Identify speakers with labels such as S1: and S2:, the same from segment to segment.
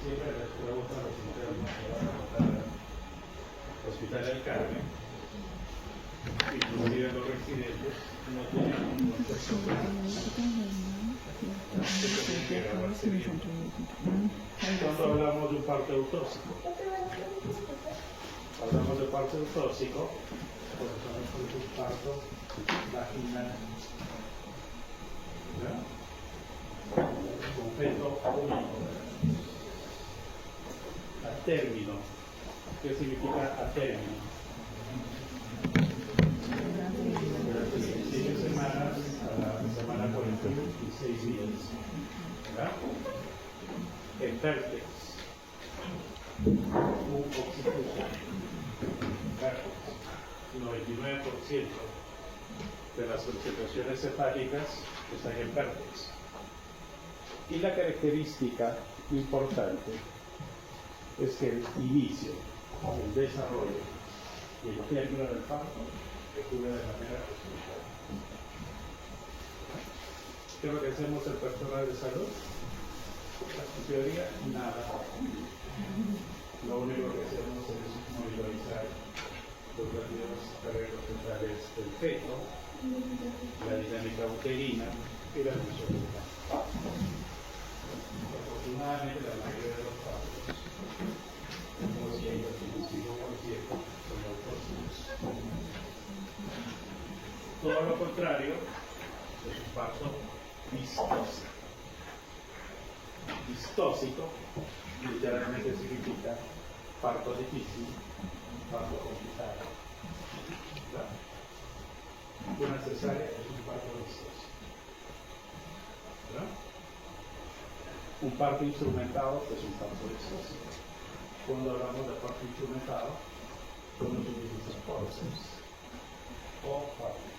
S1: siempre les pregunto a los internos que van a votar al Hospital del Carmen, inclusive los residentes, no tienen un contexto claro. Cuando hablamos de un parto eutóxico, hablamos de parto eutóxico, pues es un parto vaginal, con feto único, a término. ¿Qué significa a término? Durante 16 semanas a la semana 46 días. ¿Verdad? En fértex, un oxítono, 99% de las presentaciones cefálicas están en fértex. Y la característica importante es que el inicio, el desarrollo y el término del parto ocurre de manera resultada. ¿Qué es lo que hacemos el personal de salud? En teoría, nada. Lo único que hacemos es monitorizar los latidos cerebrales del feto, la dinámica uterina y la función del parto. Afortunadamente, la mayoría de los partos, como 100-105%, son autónomos. Todo lo contrario es un parto distóxico. Distóxico literalmente significa parto difícil, parto complicado. ¿Verdad? Una cesárea es un parto distóxico. ¿Verdad? Un parto instrumentado es un parto distóxico. Cuando hablamos de parto instrumentado, cuando se utiliza forceps o parto.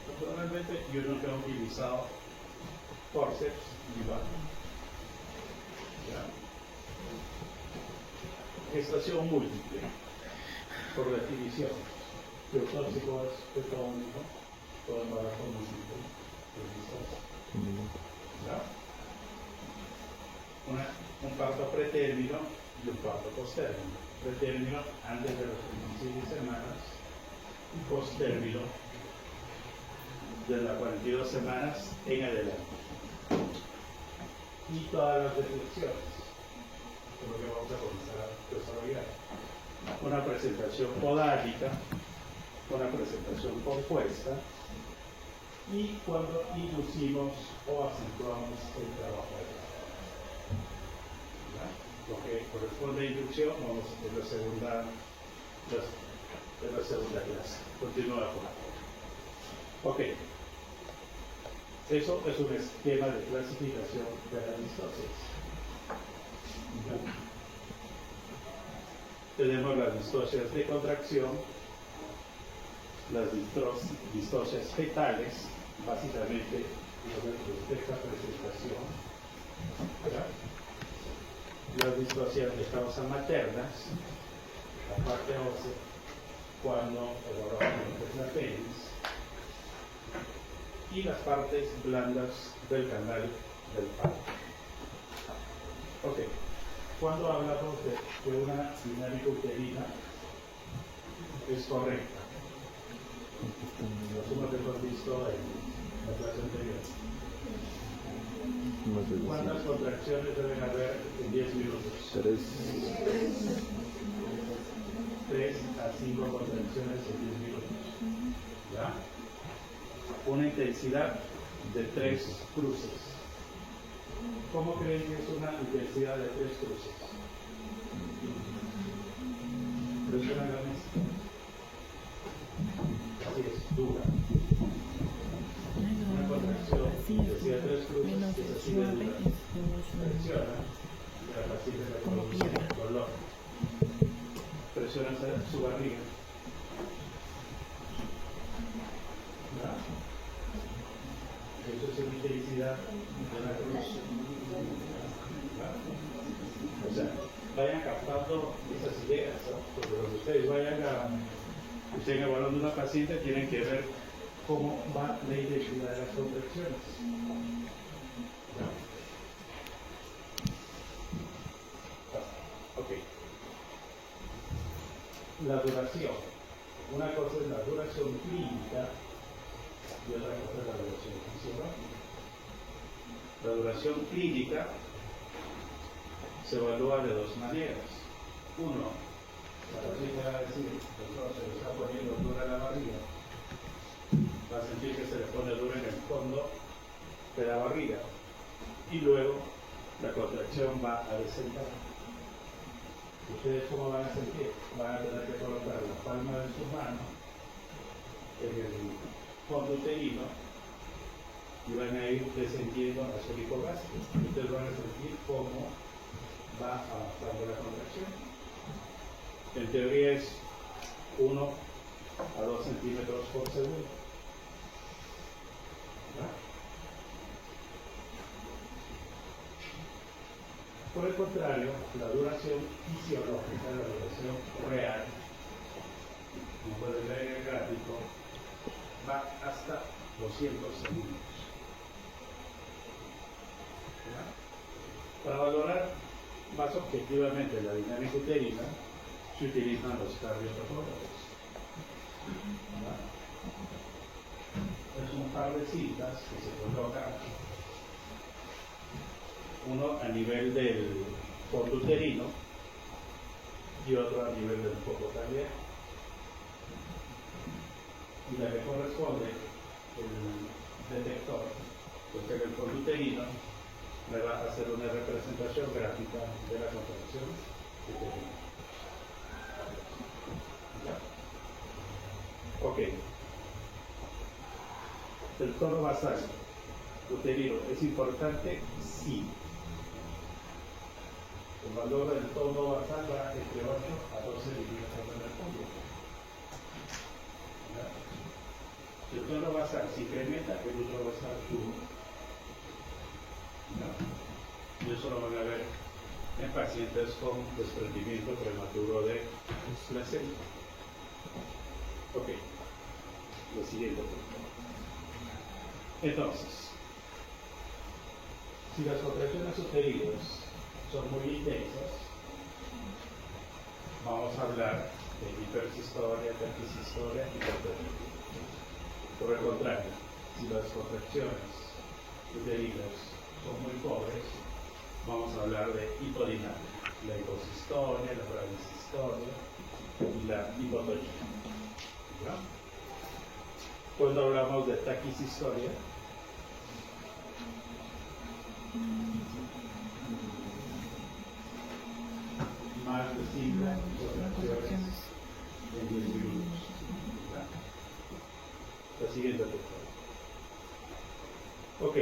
S1: Naturalmente, yo nunca he utilizado forceps ni parto. Gestación múltiple, por definición. Eutóxico es feto único, todo embarazo múltiple. Un parto pretérmino y un parto postérmino. Pretérmino antes de las 26 semanas y postérmino de las 42 semanas en adelante. Y todas las reflexiones, es lo que vamos a comenzar a desarrollar. Una presentación podálica, una presentación compuesta, y cuando inducimos o acentuamos el trabajo de la. Lo que corresponde a inducción, vamos en la segunda clase. Continúa con. Ok. Eso es un esquema de clasificación de la distosis. Tenemos las distocias de contracción, las distocias fetales, básicamente de esta presentación, ¿verdad? Las distocias de causa maternas, la parte ósea, cuando evaluamos la pelvis, y las partes blandas del canal del parto. Ok, cuando hablamos de una dinámica uterina, es correcta. Asumo que hemos visto en la clase anterior. ¿Cuántas contracciones deben haber en 10 minutos? 3 a 5 contracciones en 10 minutos. ¿Ya? Una intensidad de 3 cruces. ¿Cómo creen que es una intensidad de 3 cruces? Presiona la mesa. Así es, dura. Una contracción, intensidad de 3 cruces, es así de dura. Presiona, y la paciente le produce dolor. Presiona su barriga. ¿Verdad? Eso es una intensidad de la cruz. O sea, vayan captando esas ideas, ¿no? Porque cuando ustedes estén evaluando una paciente, tienen que ver cómo va la intensidad de las contracciones. la duración. Una cosa es la duración clínica y otra cosa es la duración fisiológica. La duración clínica se evalúa de dos maneras. Uno, la paciente va a decir, doctor, se le está poniendo dura la barriga. Va a sentir que se le pone dura en el fondo de la barriga. Y luego la contracción va a descender. ¿Ustedes cómo van a sentir? Van a tener que colocar la palma de su mano en el fondo uterino y van a ir descendiendo hacia el hipogástrico. Ustedes van a sentir cómo va avanzando la contracción. En teoría es 1 a 2 centímetros por segundo. ¿Verdad? Por el contrario, la duración fisiológica, la duración real, como pueden ver en el gráfico, va hasta 200 segundos. ¿Verdad? Para valorar más objetivamente la dinámica uterina, se utilizan los cardiotocógrafos. Es un par de cintas que se colocan, uno a nivel del fondo uterino y otro a nivel del foco cardíaco. Y la que corresponde, el detector, pues en el fondo uterino, me va a hacer una representación gráfica de la contracción uterina. ¿Ya? Ok. El tono basal uterino es importante, sí. El valor del tono basal va entre 8 a 12 milímetros de mercurio. Si el tono basal se incrementa, el útero basal sube. Y eso lo van a ver en pacientes con desprendimiento prematuro de placenta. Ok. Lo siguiente, por favor. Entonces, si las contracciones uterinas son muy intensas, vamos a hablar de hipersistolia, taquisistolia y hipertonia. Por el contrario, si las contracciones uterinas son muy pobres, vamos a hablar de hipodinamia, la hiposistolia, la bradisistolia y la hipotonía. ¿Ya? Cuando hablamos de taquisistolia, más de 5 contracciones en 10 minutos. ¿Ya? La siguiente, por favor. Ok.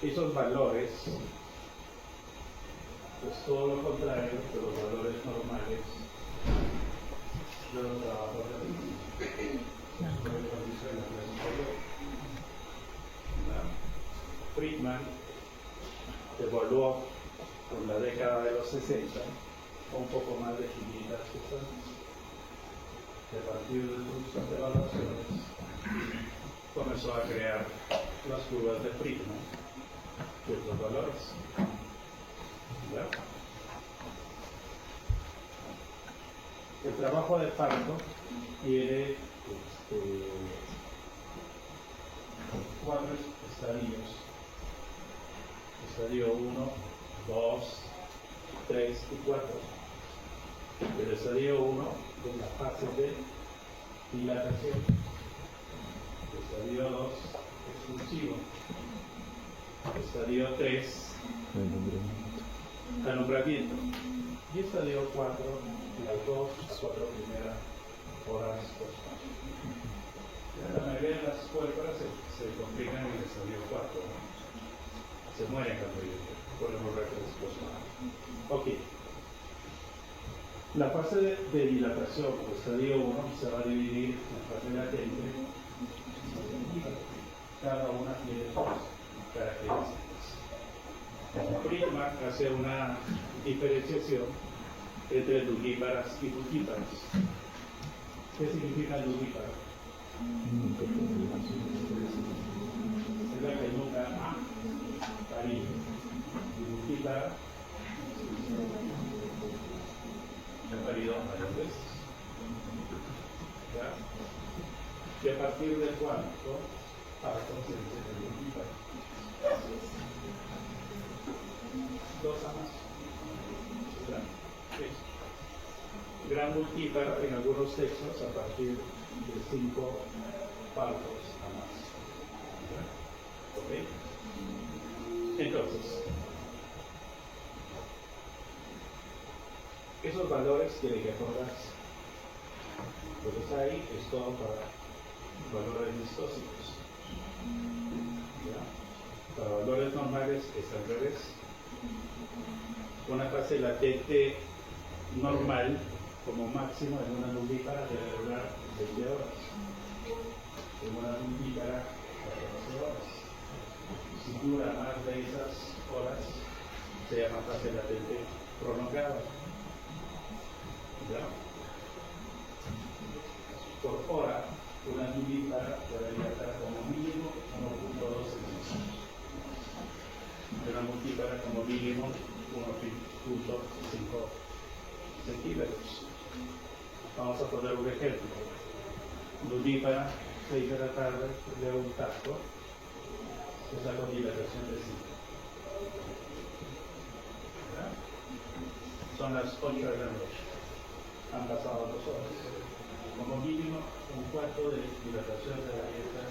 S1: Esos valores, pues todo lo contrario de los valores normales de los trabajos de Friedman evaluó por la década de los 60 un poco más de 500 sustancias. A partir de sus evaluaciones comenzó a crear las curvas de Friedman de los valores. ¿Verdad? El trabajo de parto tiene 4 estadios. Estadio 1, 2, 3 y 4. El estadio 1 es la fase de dilatación. El estadio 2, expulsivo. El estadio 3, alumbramiento. Y estadio 4, las 2 a 4 primeras horas postparto. La mayoría de las puertas se complican en el estadio 4. Se mueren cuando ponemos récords postparto. Ok. La fase de dilatación, o estadio 1, se va a dividir en fase latente. Cada una tiene sus características. Friedman hace una diferenciación entre nudíparas y nudíparas. ¿Qué significa nudípara? Es la que nunca ha parido. Y nudípara ha parido valores. ¿Ya? ¿Y a partir de cuánto partos se dice que multiplica? 2 a más. ¿Ya? Sí. Gran multípara en algunos textos a partir de 5 partos a más. ¿Ya? ¿Ok? Entonces, esos valores tienen que acordarse. Lo que está ahí es todo para valores distósicos. ¿Ya? Para valores normales es al revés. Una fase latente normal, como máximo en una nulípara, debe durar 20 horas. En una nulípara, 14 horas. Si dura más de esas horas, se llama fase latente prolongada. ¿Ya? Por hora, una nulípara debería estar como mínimo 1.2 centímetros. Una multípara como mínimo 1.5 centímetros. Vamos a poner un ejemplo. Nulípara, 6 de la tarde, leo un tacto. Esa con dilatación de 5. ¿Ya? Son las 8 de la noche. Han pasado 2 horas. Como mínimo, un cuarto de dilatación de la dieta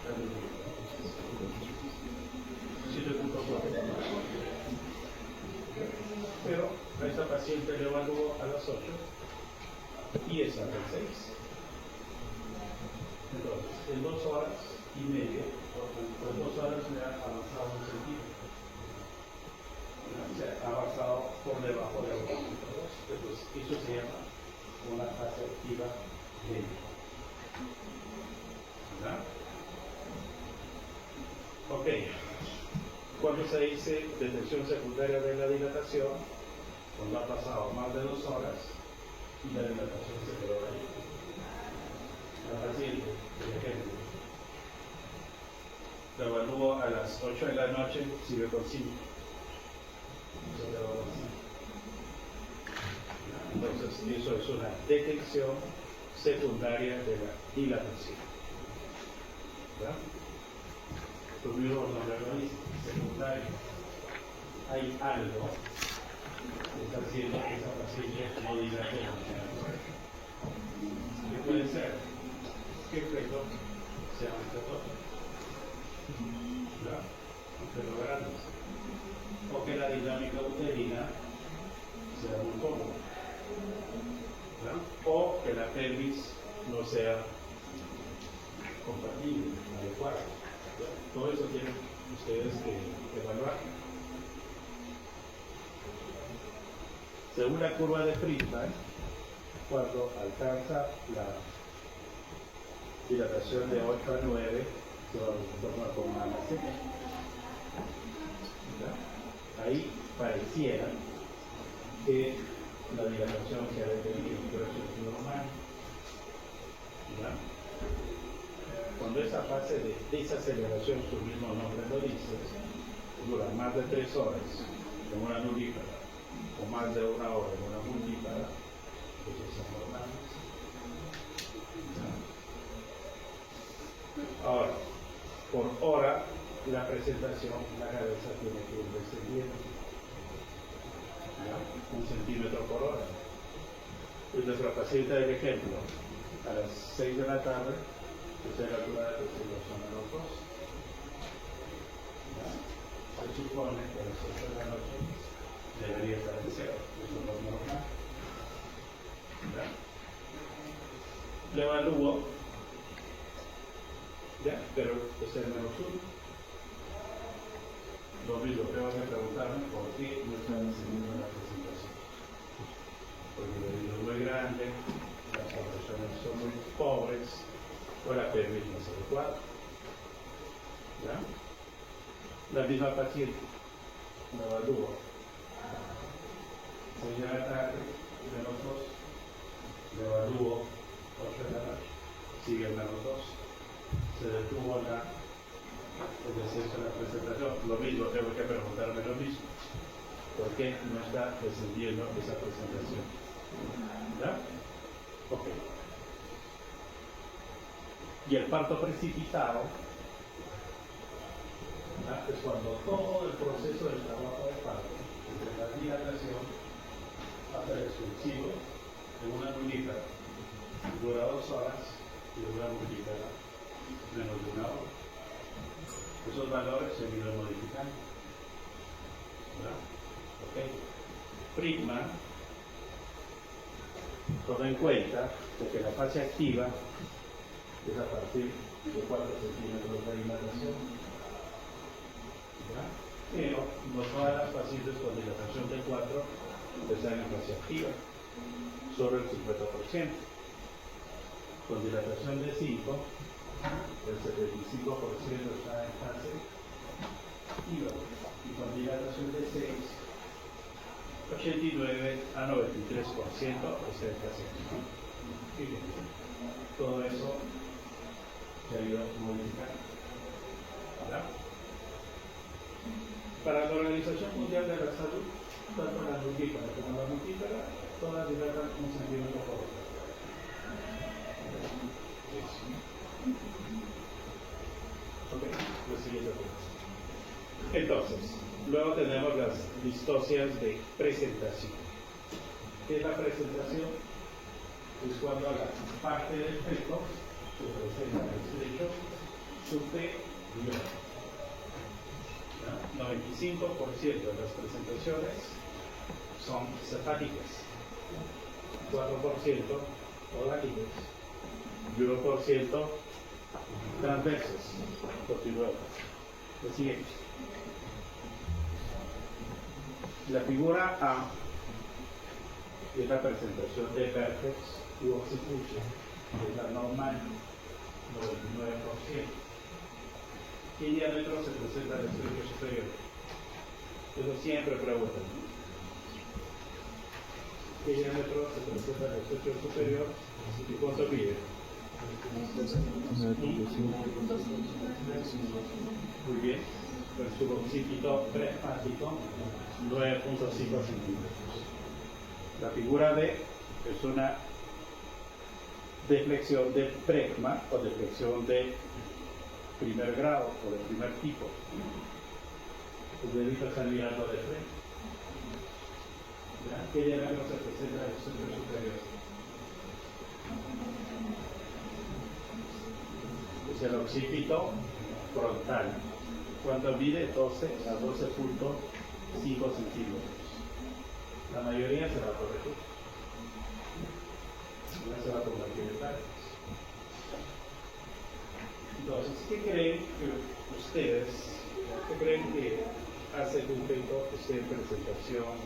S1: calorífica. 7.4. Pero a esta paciente le evaluó a las 8 y es a las 6. Entonces, en 2 horas y media, por 2 horas le ha avanzado un centímetro. O sea, ha avanzado por debajo de 1.2. Entonces, eso se llama una fase activa media. ¿Verdad? Ok. Cuando se dice detección secundaria de la dilatación, cuando ha pasado más de 2 horas y la dilatación se quedó ahí. La paciente, por ejemplo, la evalúo a las 8 de la noche, sigue con 5. Entonces, eso es una detección secundaria de la dilatación. ¿Verdad? Los mismos nombres lo dicen, secundaria. Hay algo que está haciendo que esa paciente no dilate de manera correcta. ¿Qué puede ser? Que el peso sea un peso, ¿verdad? Un peso grande. O que la dinámica uterina sea muy cómoda. ¿Verdad? O que la pelvis no sea compatible, adecuada. Todo eso tienen ustedes que evaluar. Según la curva de Friedman, cuando alcanza la dilatación de 8 a 9, se va a formar como una maceta. Ahí pareciera que la dilatación se ha detenido, pero eso es normal. ¿Verdad? Cuando esa fase de desaceleración, su mismo nombre lo dice, dura más de 3 horas en una nulípara o más de 1 hora en una multípara, eso es normal. Ahora, por hora, la presentación, la cabeza tiene que ir descendiendo. 1 centímetro por hora. Y nuestra paciente del ejemplo, a las 6 de la tarde, temperatura de respiración a los 2. Se supone que a las 8 de la noche debería estar en 0. Eso no es normal. ¿Ya? Le evalúo, ¿ya? Pero es el menos 1. Lo mismo, tengo que preguntarme por qué no están enseñando la presentación. Porque el oído es muy grande, las operaciones son muy pobres, o la pelvis no es adecuada. ¿Ya? La misma paciente, la evalúo. 6 de la tarde, menos 2, le evalúo 8 de la noche, sigue el menos 2. Se detuvo el descenso de la presentación. Lo mismo, tengo que preguntarme lo mismo. ¿Por qué no está descendiendo esa presentación? ¿Ya? Ok. Y el parto precipitado, ¿ya?, es cuando todo el proceso del trabajo de parto, entre la dilatación hasta el expulsivo de una mulita, dura 2 horas y de una mulita menos de 1 hora. Esos valores se han ido modificando. ¿Verdad? Ok. Friedman toma en cuenta de que la fase activa es a partir de 4 centímetros de dilatación. ¿Verdad? Pero no todas las pacientes con dilatación de 4 están en fase activa, solo el 50%. Con dilatación de 5, el 75% está en fase activa, y con dilatación de 6, 89 a 93% está en fase activa. Fíjense, todo eso se ha ido modificando. ¿Verdad? Para la Organización Mundial de la Salud, tanto la nulípara como la multípara, todas dilatan 1 centímetro por hora. Ok, la siguiente pregunta. Entonces, luego tenemos las distocias de presentación. ¿Qué es la presentación? Es cuando la parte del feto se presenta en el estrecho superior. 95% de las presentaciones son cefálicas, 4% orálicas y 1% transversas. Continuamos. Lo siguiente. La figura A es la presentación de Vertex u occipucha, que es la normal, 99%. ¿Qué diámetro se presenta al estrecho superior? Eso siempre preguntan. ¿Qué diámetro se presenta al estrecho superior y cuánto mide? Muy bien. El suboccipito presmático, 9.5 centímetros. La figura B es una deflexión de pregma o deflexión de primer grado o de primer tipo. Los deditos están mirando de frente. ¿Ya? ¿Qué diámetro se presenta en el centro superior? Es el occipito frontal. ¿Cuánto mide? 12 a 12.5 centímetros. La mayoría se va a corregir. No se va a convertir en tal. Entonces, ¿qué creen que ustedes, qué creen que hace que un feto esté en presentación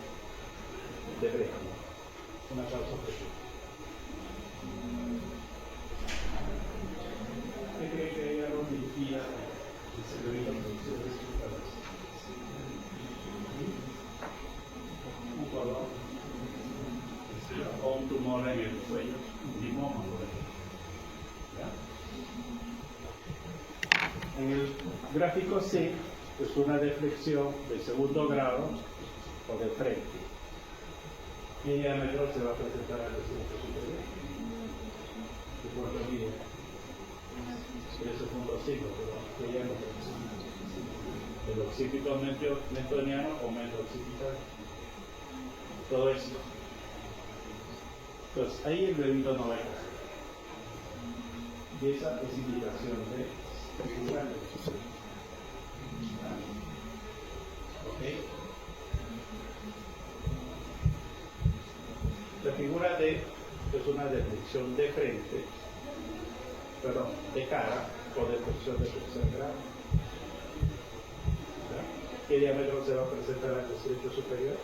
S1: de pregma? Una causa objetiva. ¿Qué creen que hay algo que impida que se le diga producción de resultados? Un color o un tumor en el cuello, un limoma, por ejemplo. ¿Ya? En el gráfico C es una deflexión de segundo grado o de frente. ¿Qué diámetro se va a presentar al estrecho superior? ¿De cuánto mide? 13.5, pero ¿qué diámetro? El occipito mentoniano o mento-occipital. Todo esto. Entonces, ahí el bebito no va a crecer. Y esa es indicación de figura. ¿Ok? La figura D es una deflexión de frente, perdón, de cara o deflexión de tercer grado. ¿Ya? ¿Qué diámetro se va a presentar al estrecho superior?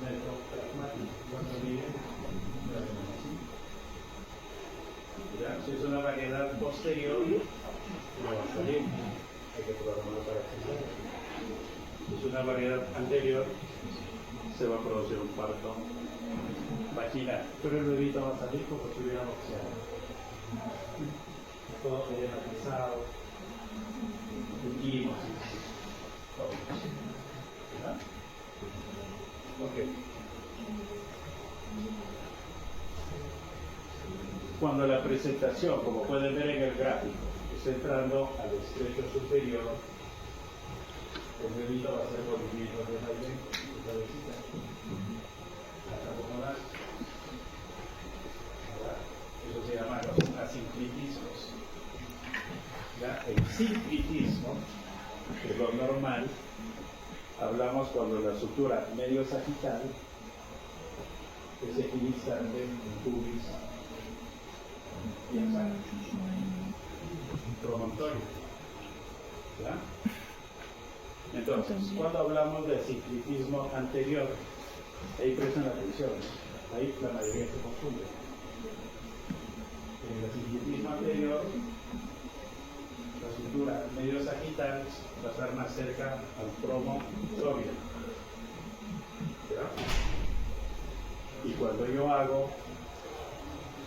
S1: Metro pragmático. ¿Cuánto mide? Si es una variedad posterior, no va a salir. Hay que programarlo para que salga. Si es una variedad anterior, se va a producir un parto vaginal. Pero el bebito va a salir como si hubiera boxeado. Todo queda pesado. seguimos. ¿Verdad? Ok. Cuando la presentación, como pueden ver en el gráfico, está entrando al estrecho superior, el dedito va a hacer movimientos de aire, de cabecita, hasta acomodar. Eso se llama los asinclitismos. ¿Ya? El sinclitismo, que es lo normal, hablamos cuando la sutura medio sagital es equidistante en pubis y en promontorio. ¿Ya? Entonces, cuando hablamos de sinclitismo anterior, ahí prestan atención, ahí la mayoría se confunde. En el sinclitismo anterior, la sutura medio sagital va a estar más cerca al promontorio. ¿Ya? Y cuando yo hago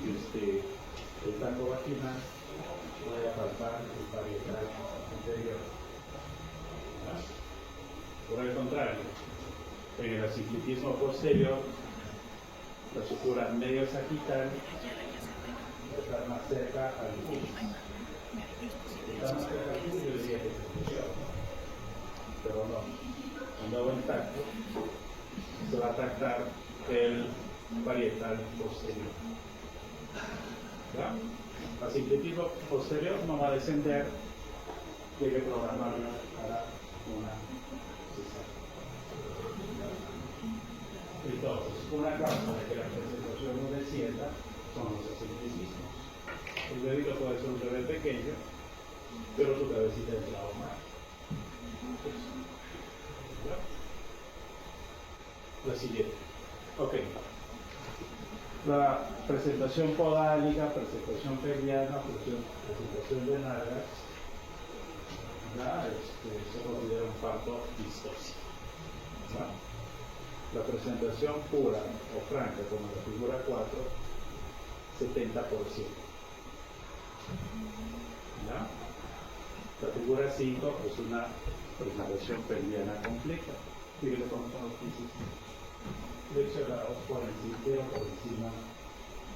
S1: el tango vaginal, voy a palpar el parietal anterior. ¿Ya? Por el contrario, en el asinclitismo posterior, la sutura medio sagital va a estar más cerca al pubis. Está más cerca al pubis, yo diría que se funciona, pero no. Cuando hago el tacto, se va a tactar el parietal posterior. ¿Ya? El sinclitismo posterior no va a descender, y hay que programarla para una cesárea. Entonces, una causa de que la presentación no descienda son los asinclitismos. El bebito puede ser un bebé pequeño, pero su cabecita es la mal. La siguiente. Ok. La presentación podálica, presentación pelviana, presentación de nalgas, se considera un parto viscoso. La presentación pura o franca, como la figura 4, 70%. ¿Ya? La figura 5 es una presentación pelviana completa. Fíjense cómo son los pisos flexionados por encima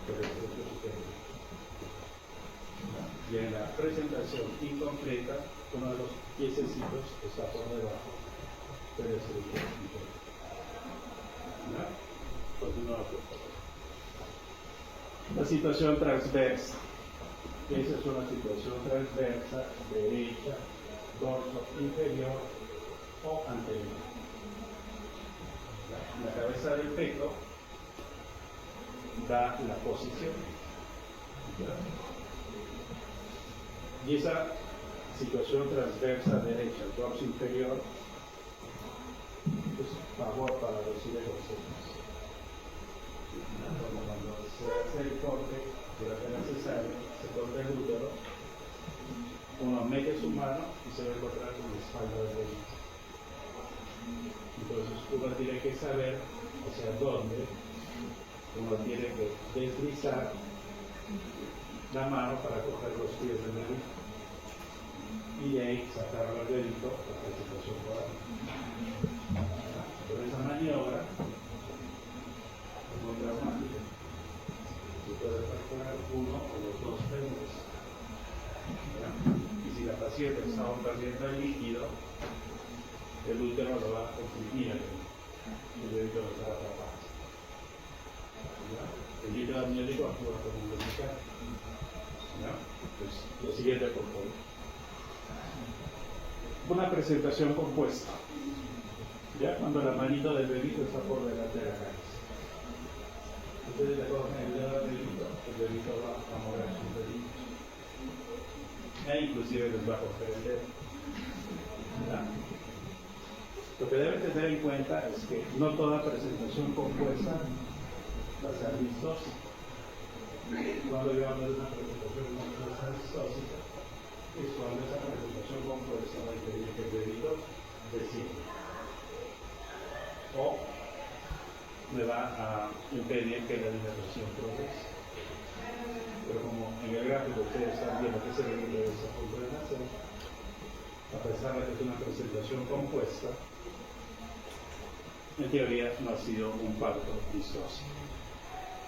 S1: del estrecho superior. Y en la presentación incompleta, uno de los piececitos está por debajo del estrecho superior. ¿Ya? Continuamos, por favor. La situación transversa. Esa es una situación transversa, derecha, dorso inferior o anterior. La cabeza del pecho da la posición. Y esa situación transversa derecha, el dorso inferior, es favor para recibir los senos. Cuando se hace el corte durante la cesárea, se corta el útero, uno mete su mano y se va a encontrar con la espalda del bebé. Entonces uno tiene que saber hacia dónde uno tiene que deslizar la mano para coger los pies del bebé y de ahí sacar al dedito la presentación podálica. Por esa maniobra es dramática. Se puede fracturar uno o los dos fémures. Y si la paciente está perdiendo el líquido, el útero lo va a comprimir el dedito lo está atrapado. El líquido amniótico actúa como un lubricante. Pues, lo siguiente, por favor. Una presentación compuesta. ¿Ya? Cuando la manito del bebito está por delante de la cabeza. Ustedes le cogen el dedo del bebito va a mover sus deditos. E inclusive les va a coger el dedo. ¿Ya? Lo que deben tener en cuenta es que no toda presentación compuesta va a ser vistosa. Cuando yo hablo de una presentación compuesta vistósica, es cuando esa presentación compuesta va a impedir que el bebito descienda. O me va a impedir que la dilatación progrese. Pero como en el gráfico ustedes están viendo que ese bebito está por nacer, a pesar de que es una presentación compuesta, en teoría no ha sido un parto vistoso.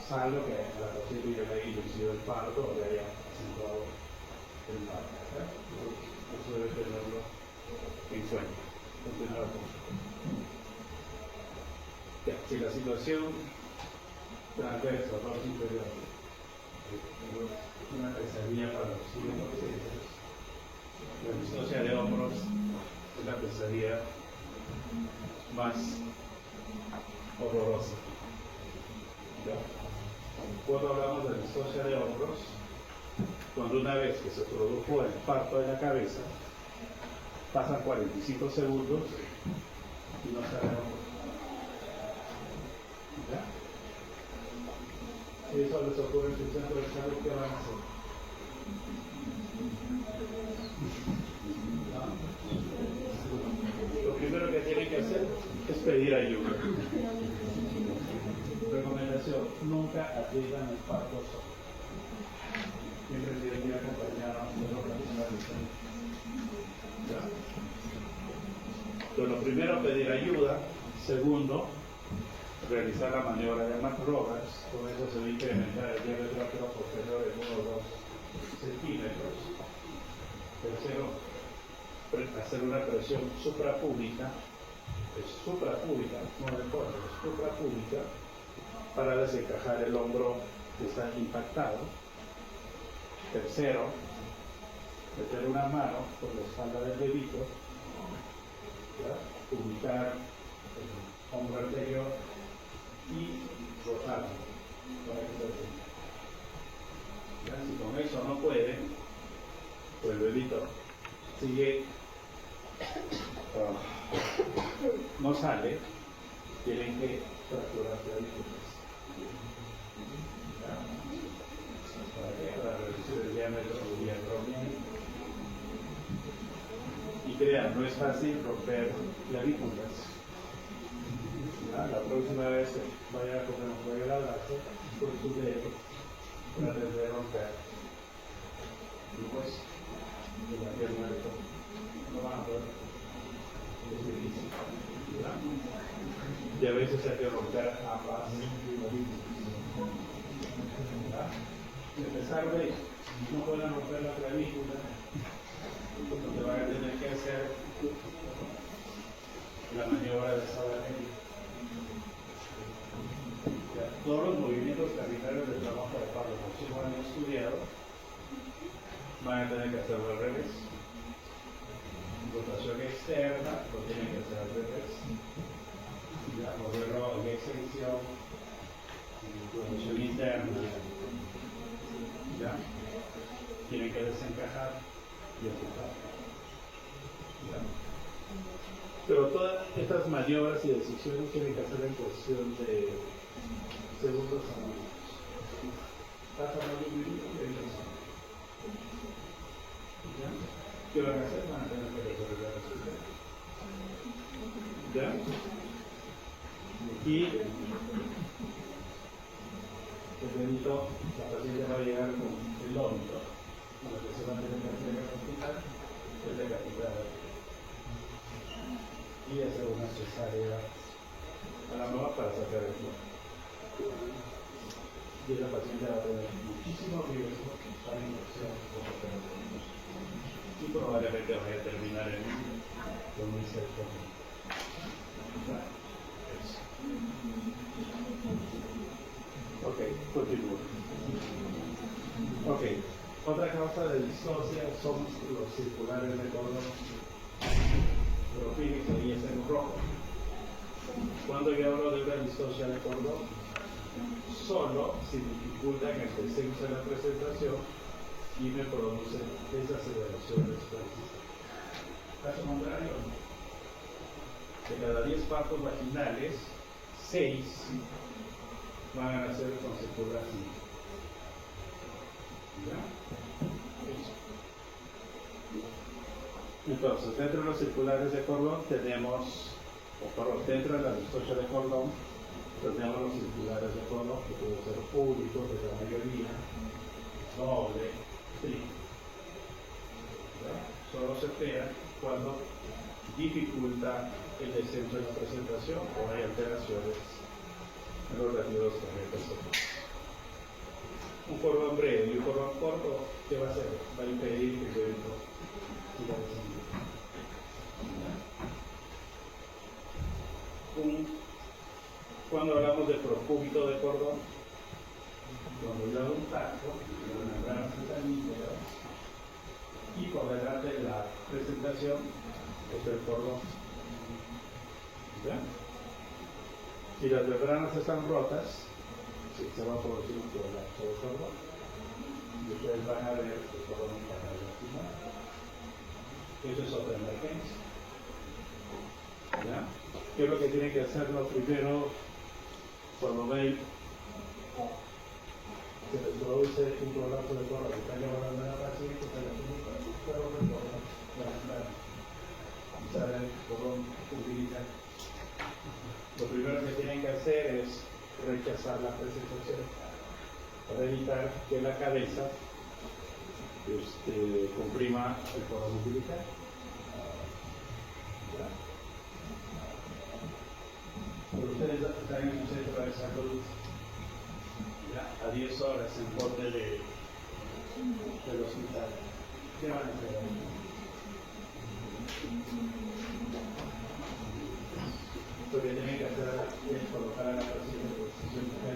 S1: Salvo que la paciente ya haya inducido el parto o le haya acentuado el parto. Eso debe tenerlo en cuenta. Continuamos. Ya, si la situación transversa, parte inferior, una pesadilla para los pacientes, la distocia de hombros es la pesadilla más horrorosa. ¿Ya? Cuando hablamos de distocia de hombros, cuando una vez que se produjo el parto de la cabeza, pasan 45 segundos y no sabemos. ¿Ya? Si eso les ocurre en su centro de salud, ¿qué van a hacer? Lo primero que tienen que hacer es pedir ayuda. Recomendación: nunca atiendan el parto solo. Siempre tienen que ir acompañados de los profesionales. Entonces, lo primero, pedir ayuda. Segundo, realizar la maniobra de McRoberts. Con eso se va a incrementar el diámetro posterior en 1 o 2 centímetros. Tercero, hacer una presión suprapúbica, no de corte, es suprapúbica, para desencajar el hombro que está impactado. Tercero, meter una mano por la espalda del dedito, ¿ya? Ubicar el hombro anterior y rotarlo para que se detenga. Si con eso no puede, pues el dedito sigue, no sale, tienen que fracturar clavículas. Para reducir el diámetro bien. Y crean, no es fácil romper clavículas. La próxima vez que vaya a comer un pollo al abrazo, con su dedo, traten de romper. Y pues, de la pierna de todo. No van a poder. Es difícil. Y a veces hay que romper ambas. A pesar de que no puedan romper la clavícula, lo que van a tener que hacer la maniobra de Sabatini. Todos los movimientos capitales del trabajo de Pablo Consumo han estudiado, van a tener que hacerlo al revés. Rotación externa lo tienen que hacer al revés. Moverlo en extensión, rotación interna. ¿Ya? Tienen que desencajar y ocupar. ¿Ya? Pero todas estas maniobras y decisiones tienen que hacer en cuestión de segundos a minutos. Pasan a un minuto y ahí lo. ¿Qué van a hacer? Van a tener que resolver el resultado. ¿Ya? Y el dedito, la paciente va a llegar con el lómito, lo que se va a tener que hacer en el hospital es decapitar y hacer una cesárea a la mano para sacar el flor. Y la paciente va a tener muchísimo riesgo para infección y probablemente vaya a terminar con un insecto. Ok, continúo. Ok, otra causa de distocia son los circulares de cordón. Pero fíjense, ahí es en rojo. Cuando yo hablo de una distocia de cordón, solo si dificulta en el descenso de la presentación y me produce desaceleración respuesta. Caso contrario, de cada 10 partos vaginales, 6 van a nacer con secuelas. ¿Ya? Entonces, dentro de los circulares de cordón tenemos, dentro de la distocia de cordón, tenemos los circulares de cordón que pueden ser únicos de la mayoría, doble, triple. Solo se espera cuando dificulta el descenso de la presentación o hay alteraciones en los residuos correctos. Un cordón breve y un cordón corto, ¿qué va a hacer? Va a impedir que el evento siga descendiendo. Cuando hablamos de propúgito de cordón, cuando yo hago un taco, las membranas están íntegras y por delante de la presentación es el cordón. ¿Ya? Si las membranas están rotas, se va a producir un colapso de cordón y ustedes van a ver el cordón para lastimar. Eso es otra emergencia. ¿Ya? ¿Qué es lo que tienen que hacerlo primero cuando ven se les produce un colapso de cordón? Están llevando a la paciente, están haciendo un pero retornan la ventana y sale el cordón umbilical. Lo primero que tienen que hacer es rechazar la presentación para evitar que la cabeza comprima el cordón umbilical. Pero ustedes están en un centro de salud a 10 horas en borde del hospital. ¿Qué van a hacer? Lo que tienen que hacer es colocar a la paciente en posición para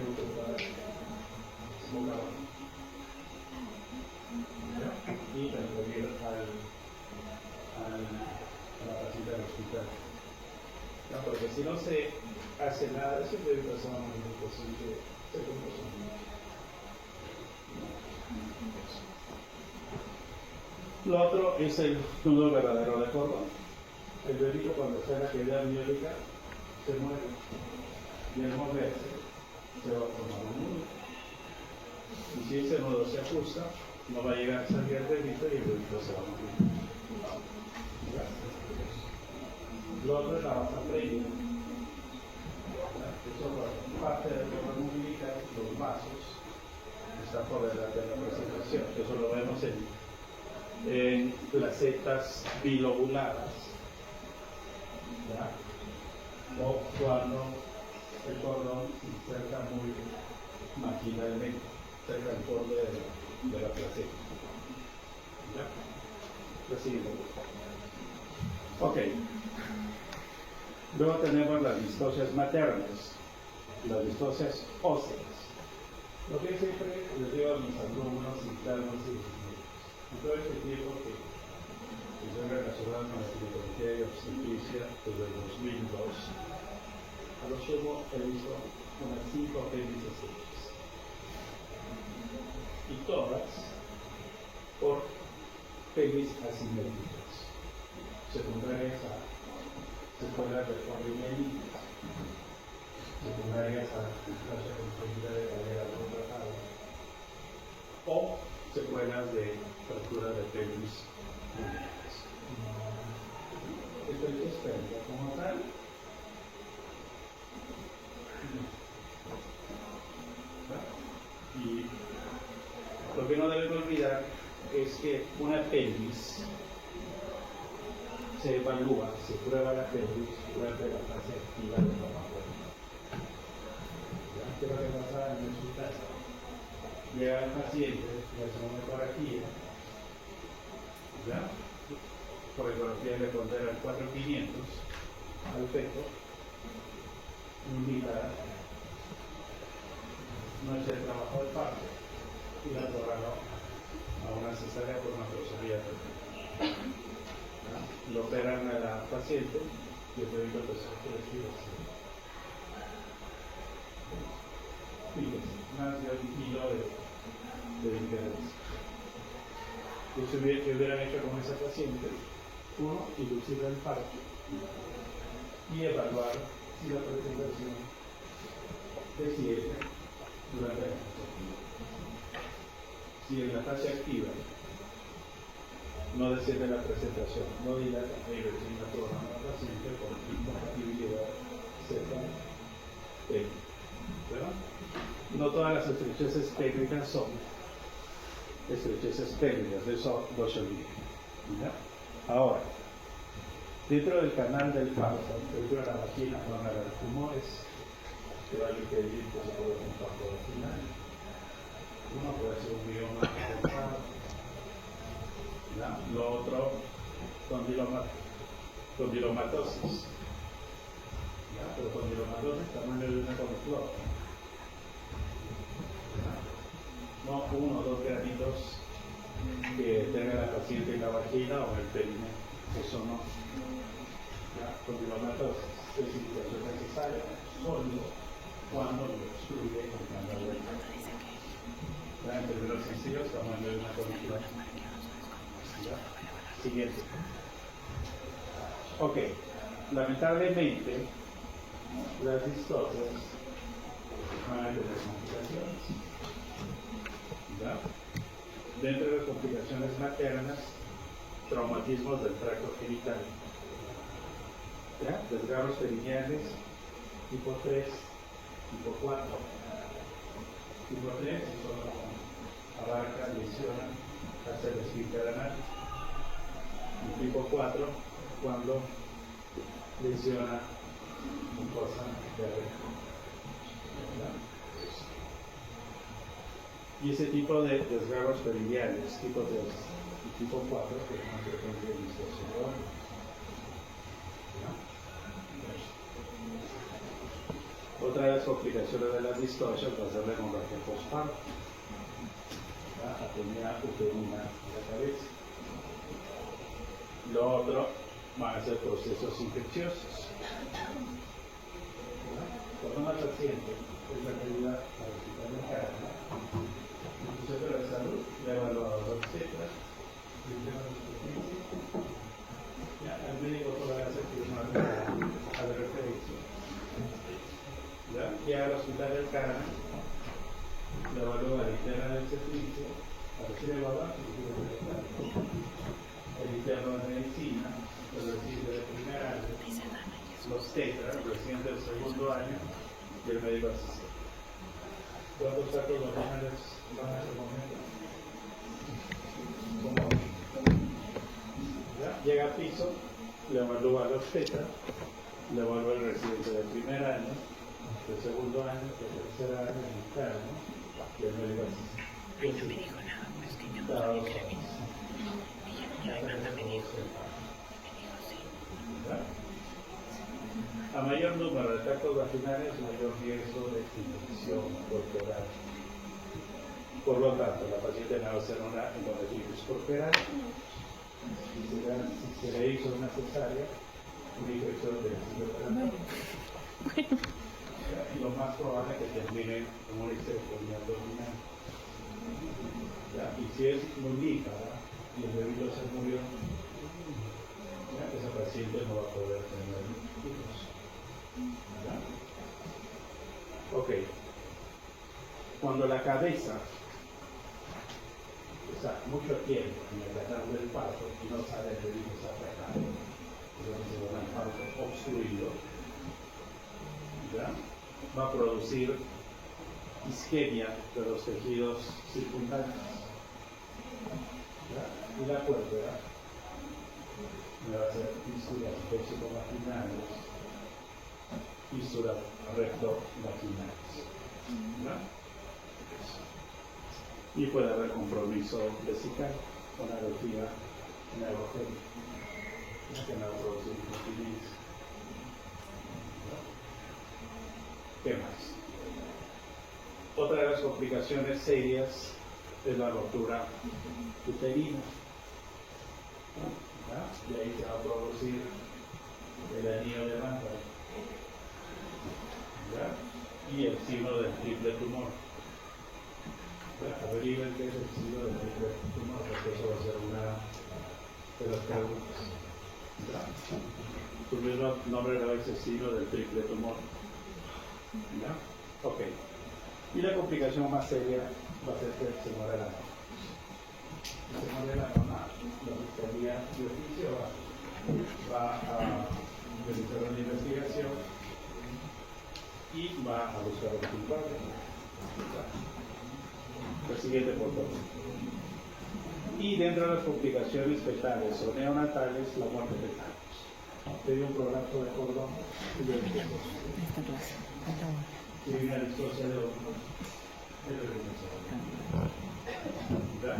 S1: boca abajo y transferir a la paciente al hospital. No, porque si no se hace nada, eso debe pasar a una manifestación que se compuso. Lo otro es el nudo verdadero de cordón. El bebito cuando está en la actividad miótica se mueve y al moverse se va a formar un nudo. Y si ese nudo se ajusta, no va a llegar a salir el bebito y el bebito se va a morir. Lo otro es la baja previa. Eso parte del cordón umbilical, los vasos, está por delante de la presentación. Eso lo vemos en placetas bilobuladas. ¿Ya? O cuando el cordón se inserta muy maquinalmente, cerca del borde de la placeta. ¿Ya? Lo siguiente. Ok. Luego tenemos las distocias maternas, las distocias óseas. Lo que siempre les digo a mis alumnos internos y en todo este tiempo que estoy relacionado con la ginecología y obstetricia desde el 2002, a lo sumo he visto unas 5 apéndices hechas. Y todas por pelvis asimétricas, secundarias a secuelas de corrimelitis, secundarias a displasia confundida de cadera no tratada, o secuelas de fractura de pelvis públicas. Esto es espérita como tal. Y lo que no deben olvidar es que una pelvis se evalúa, se prueba la pelvis durante la fase activa de la mamá. ¿Qué es lo que pasa en el hospital? Llega el paciente, le hace una ecografía, ¿ya? Por ecografía le pondrán 4500 al feto, invita, no es el trabajo de parto, y la torrano a una cesárea por una grosería. Lo operan a la paciente y el bebito empezó a respiración. Fíjense, más de 1 kilo de diferencia. ¿Qué hubieran hecho con esa paciente? Uno, inducir el parto y evaluar si la presentación desciende durante la fase activa. Si en la fase activa no desciende la presentación, no dilata y recibe la programa del paciente por incompatibilidad Z. ¿Verdad? No todas las estrecheces técnicas son estrecheces técnicas, de eso no se olvide. Ahora, Dentro del canal del parto, dentro de la vagina, van a haber tumores que van a impedir que se pueda un parto vaginal. Uno puede ser un mioma avanzado. Lo otro, condilomatosis. Pero condilomatosis tamaño de una coliflor. No uno o dos granitos que tenga la paciente en la vagina o en el perine. Eso no. Condilomatosis es indicación necesaria solo cuando lo excluye el canal del parto. En términos sencillos, tamaño de una coliflor. Siguiente. Ok. Lamentablemente, las distocias van a tener complicaciones. ¿Ya? Dentro de las complicaciones maternas, traumatismos del tracto genital. ¿Ya? Desgarros perineales, tipo 3, tipo 4. Tipo 3 solo abarca, lesiona hasta el esfínter anal. Y tipo 4 cuando lesiona mucosa de recto. Y ese tipo de desgarros perineales, tipo 3 y tipo 4, que es más frecuente en distorsión. Otra de las complicaciones de las distocias va a ser la hemorragia postparto, atonía uterina en la cabeza. Lo otro van a ser procesos infecciosos. Cuando una paciente es referida al hospital de Caracas, el Consejo de Salud le evalúa etc. El médico podrá hacer firmar a la referencia. Ya al hospital del Caracas le evalúa la interna del servicio, para decir evaluar el interno de medicina, el residente de primer año, los tetras, el residente del segundo año y el médico asistente. ¿Cuántos actos vaginales van a ese momento? ¿Ya? Llega a piso, le evalúa los tetras, le evalúa el residente del primer año, del segundo año, del tercer año, el interno y el médico asistente.
S2: Ay, no me dijo nada, pues que yo no sabía que era mi hijo. Y Amanda me dijo sí.
S1: A mayor número de tractos vaginales, mayor riesgo de infección corporal. Por lo tanto, la paciente no va a hacer una hemorragia corporal. Si se le hizo una cesárea, una infección del siglo tratado. Y lo más probable es que termine en una histerectomía abdominal. Y si es mulípara y el bebé se murió, esa paciente no va a poder tener hijos. Ok. Cuando la cabeza está mucho tiempo en el canal del parto y no sale el bebé desapretado, entonces se va a parto obstruido, va a producir isquemia de los tejidos circundantes. Y la puerpera me va a hacer fístulas vaginales, fístulas recto-vaginales. Y puede haber compromiso vesical con alergia neurogénica, que no va a producir incontinencia. ¿Qué más? Otra de las complicaciones serias es la rotura uterina. De ahí se va a producir el anillo de Mann y el signo del triple tumor. Averigüen qué es el signo del triple tumor, porque eso va a ser una de las preguntas. Su mismo nombre le dice signo del triple tumor. Ok. Y la complicación más seria va a ser que se muera la mamá. Si se muere la mamá, la Fiscalía de Oficio va a realizar una investigación y va a buscar a los culpables. El siguiente por favor. Y dentro de las complicaciones fetales o neonatales, la muerte fetal. Tenía un prolapso de cordón y de
S3: Esta clase.
S1: y una distocia de hombros. ¿Ya?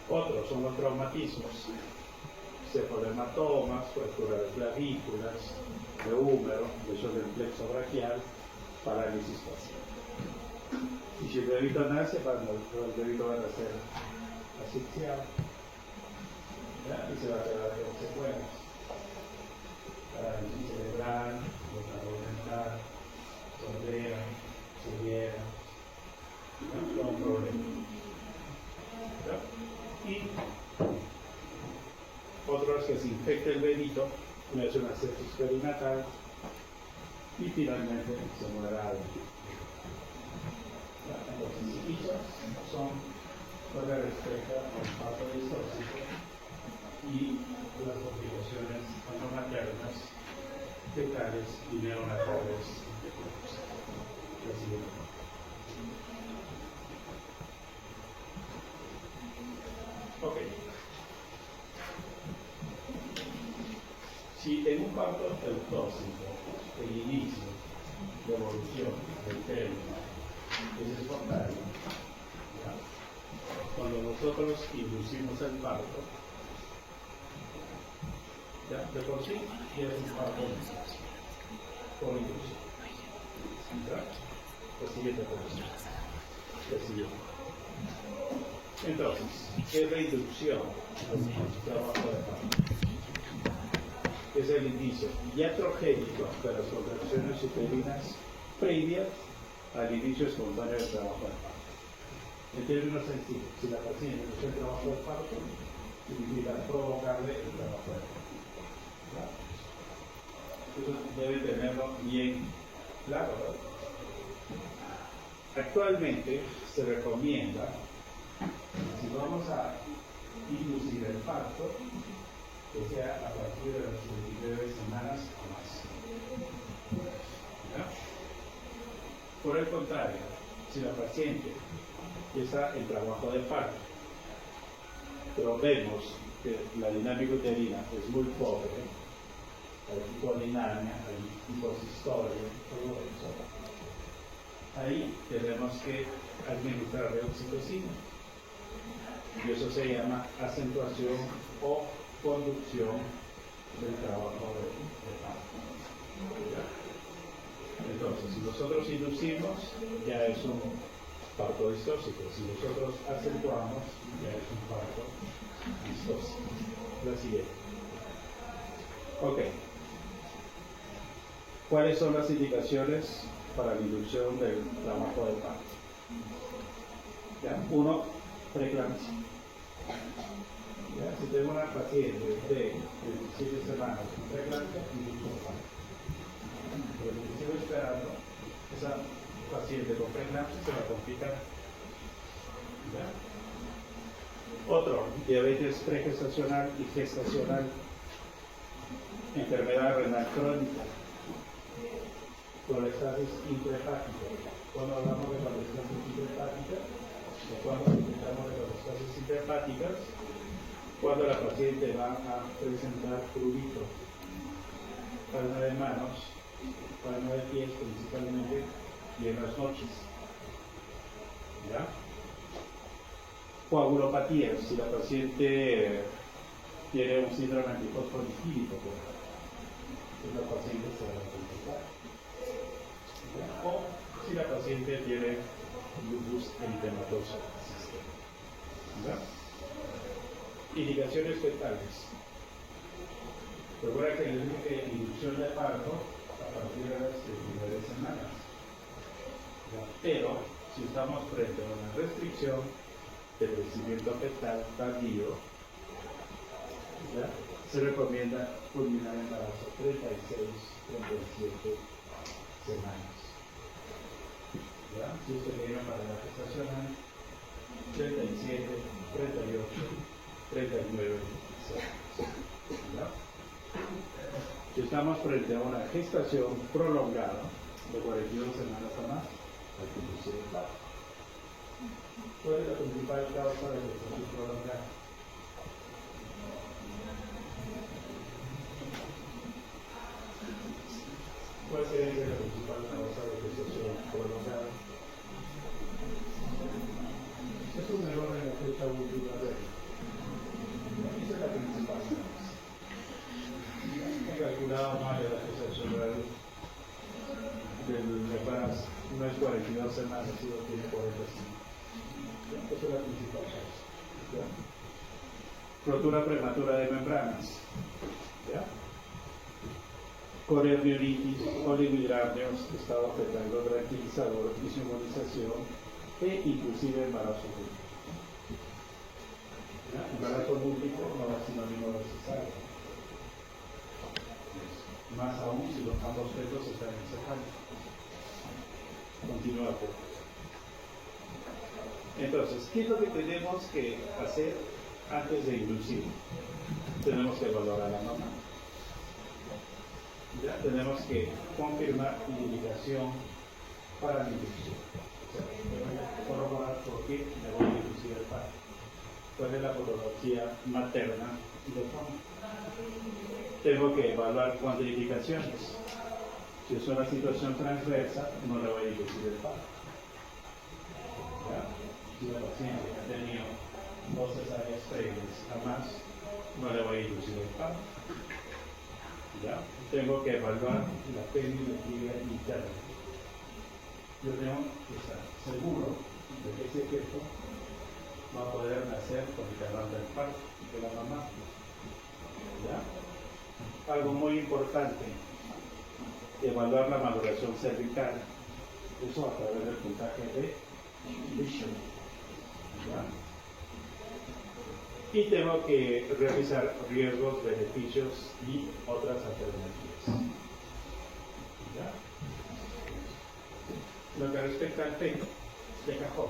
S1: Otros son los traumatismos, cefodermatomas, fractura de clavículas, de húmero, lesión del plexo braquial, parálisis facial. Y si el bebito nace, el bebito va a nacer asfixiado, ¿ya? Y se va a quedar con secuelas. Parálisis cerebral, bloqueo mental, sordera, ceguera, todo un problema. ¿Ya? Y otro es que se infecta el bebito, le hace una sepsis perinatal y finalmente se muera alguien. Entonces, esas son lo que respecta al parto distóxico y las complicaciones tanto maternas, fecales y neonatales. Ok. Si en un parto eutóxico el inicio de evolución del término es espontáneo, ¿ya? Cuando nosotros inducimos el parto, ¿ya? De por sí es un parto por inducción. ¿Ya? La siguiente pregunta. La siguiente. Entonces, ¿qué es la inducción al trabajo de parto? Es el inicio iatrogénico de las contracciones uterinas previas al inicio espontáneo del trabajo de parto. En términos sencillos, si la paciente no hace el trabajo de parto, significa provocarle el trabajo de parto. Eso debe tenerlo bien claro, ¿verdad? Actualmente se recomienda, si vamos a inducir el parto, que sea a partir de las 29 semanas o más. ¿Ya? Por el contrario, si la paciente está en trabajo de parto, pero vemos que la dinámica uterina es muy pobre, hay hipodinamia, hay hiposistolia, todo eso, ahí tenemos que administrar oxitocina. Y eso se llama acentuación o conducción del trabajo de parto. Entonces, si nosotros inducimos, ya es un parto distóxico. Si nosotros acentuamos, ya es un parto distóxico. La siguiente. Ok. ¿Cuáles son las indicaciones para la inducción del trabajo de parto? ¿Ya? Uno, preeclampsia. ¿Ya? Si tengo una paciente de 17 semanas con preeclampsia, induzco el parto. Pero si sigo esperando, esa paciente con preeclampsia se la complica. ¿Ya? Otro, diabetes pregestacional y gestacional, enfermedad renal crónica, colestasis intrahepática. Cuando hablamos de colestasis intrahepática, o cuando hablamos de colestasis intrahepáticas, cuando la paciente va a presentar prurito, palma de manos, palma de pies principalmente, y en las noches. ¿Ya? Coagulopatías, si la paciente tiene un síndrome antifosfolipídico, pues la paciente se va a complicar. O si la paciente tiene lupus eritematoso. ¿Ya? Indicaciones fetales. Recuerda que la inducción de parto a partir de las 19 semanas. ¿Ya? Pero si estamos frente a una restricción de crecimiento fetal tardío, ¿ya? Se recomienda culminar el embarazo 36-37 semanas. ¿Ya? Si usted viene para la gestacional, 37, 38, 39 semanas. ¿Ya? Si estamos frente a una gestación prolongada de 42 semanas o más, hay que inducir el parto. ¿Cuál es la principal causa de gestación prolongada? ¿Cuál sería la principal causa de gestación prolongada? Es un error en la fecha última de esa es la principal causa. He calculado mal la gestación del embarazo. No es 42 semanas, sino tiene 45. Esa es la principal causa. ¿Ya? Rotura prematura de membranas. ¿Ya? Coriomiolitis, oligohidramios, estado fetal no tranquilizador, inmunización e inclusive embarazo múltiple. ¿Ya? Embarazo múltiple no es sinónimo de cesárea. Más aún si los ambos fetos están en cesárea. Continúa por favor. Entonces, ¿qué es lo que tenemos que hacer antes de inducir? Tenemos que evaluar a la mamá. Ya tenemos que confirmar la indicación para la inducción. O sea, tenemos que corroborar por qué me voy a inducir el parto. ¿Cuál es la patología materna del hombre? Tengo que evaluar contraindicaciones. Si es una situación transversa, no le voy a inducir el parto. ¿Ya? Si la paciente ha tenido 2 cesáreas previas a más, no le voy a inducir el parto. ¿Ya? Tengo que evaluar la perimetría interna. Yo tengo que estar seguro de que ese feto va a poder nacer con el canal del parto de la mamá. ¿Ya? Algo muy importante, evaluar la maduración cervical. Eso a través del puntaje de Bishop. ¿Ya? Y tengo que revisar riesgos, beneficios y otras alternativas. ¿Ya? Lo que respecta al feto, de cajón,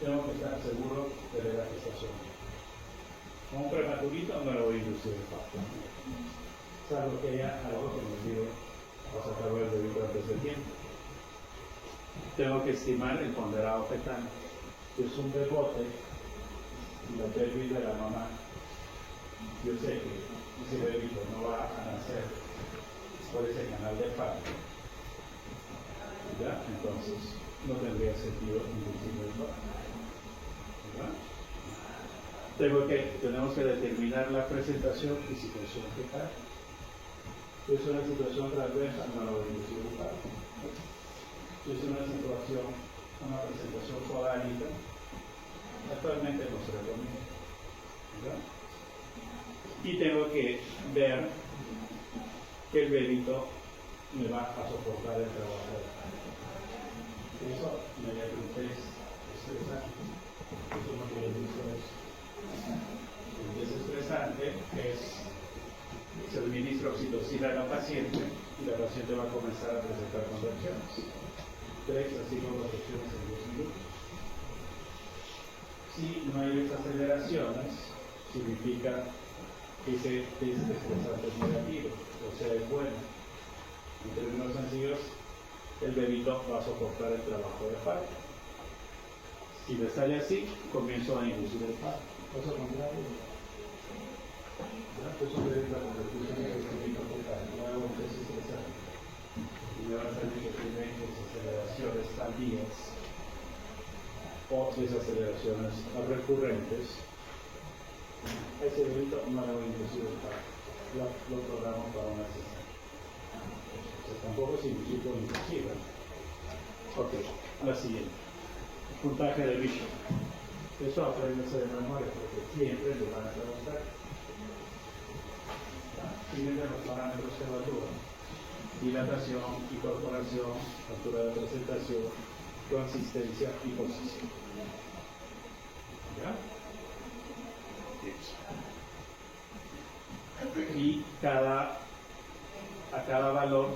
S1: tengo que estar seguro de la gestación. Con un prematurito no le voy a inducir el parto, salvo que haya algo que nos diga o sacarlo del bebé antes del tiempo. Tengo que estimar el ponderado fetal, que es un bebote. Y la pelvis de la mamá, yo sé que ese bebito no va a nacer por ese canal de parto. ¿Ya? Entonces, no tendría sentido inducir el parto. ¿Ya? Tenemos que determinar la presentación y situación fetal. Si es una situación transversa, no lo voy a inducir el parto. Si es una presentación podálica, actualmente no se recomienda. ¿Ya? Y tengo que ver que el bebito me va a soportar el trabajo. Eso mediante un test estresante. Eso no quiere decir eso. El test estresante se administra oxitocina a la paciente y la paciente va a comenzar a presentar contracciones. 3 a 5 contracciones en 10 minutos. Si no hay desaceleraciones, significa que ese test estresante es negativo, o sea, es bueno. En términos sencillos, el bebito va a soportar el trabajo de parto. Si me sale así, comienzo a inducir el parto. Cosa contraria. Eso es la convertición de bebito fetal. No hago un test estresante. Y me va a salir que tiene desaceleraciones tardías o desaceleraciones recurrentes. Ese bebito no le voy a inducir el parto. Lo programo para una cesárea. Tampoco es inducir por inducir. Ok, la siguiente. Puntaje de Bishop. Eso apréndese de memoria porque siempre le van a preguntar. Siguiente los parámetros que evalúan: dilatación, incorporación, altura de presentación, consistencia y posición. ¿Ya? Y a cada valor